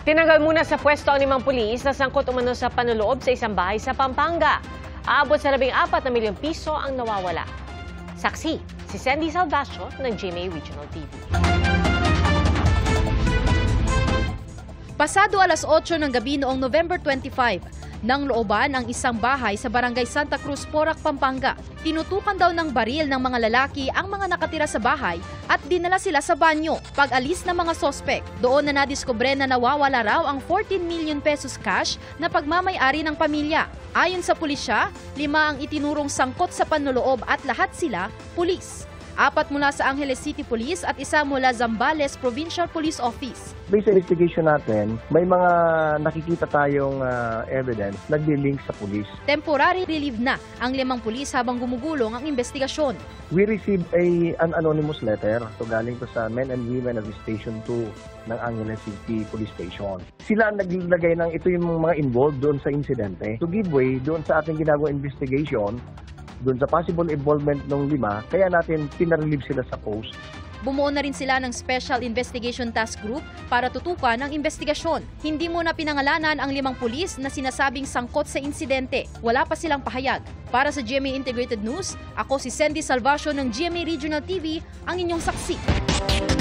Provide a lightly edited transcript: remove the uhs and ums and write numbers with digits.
Tinanggal muna sa pwesto ang 5 pulis na sangkot umano sa panloloob sa isang bahay sa Pampanga. Aabot sa 14 na milyong piso ang nawawala. Saksi, si Sandy Salvacio ng GMA Regional TV. Pasado alas 8 ng gabi noong November 25, nang looban ang isang bahay sa Barangay Santa Cruz, Porac, Pampanga. Tinutukan daw ng baril ng mga lalaki ang mga nakatira sa bahay at dinala sila sa banyo. Pag-alis ng mga sospek, doon na nadiskubre na nawawala raw ang 14 million pesos cash na pagmamay-ari ng pamilya. Ayon sa pulisya, 5 ang itinurong sangkot sa panloloob at lahat sila pulis. 4 mula sa Angeles City Police at 1 mula Zambales Provincial Police Office. Based sa investigation natin, may mga nakikita tayong evidence nagli-link sa pulis. Temporary relief na ang 5 pulis habang gumugulong ang investigasyon. We received an anonymous letter. So galing to sa Men and Women of Station 2 ng Angeles City Police Station. Sila ang naglagay ng ito yung mga involved doon sa insidente. To give way doon sa ating ginagawang investigation, doon sa possible involvement ng 5, kaya natin pinarelieve sila sa post. Bumuo na rin sila ng Special Investigation Task Group para tutukan ang investigasyon. Hindi muna pinangalanan ang 5 pulis na sinasabing sangkot sa insidente. Wala pa silang pahayag. Para sa GMA Integrated News, ako si Sandy Salvacio ng GMA Regional TV, ang inyong saksi.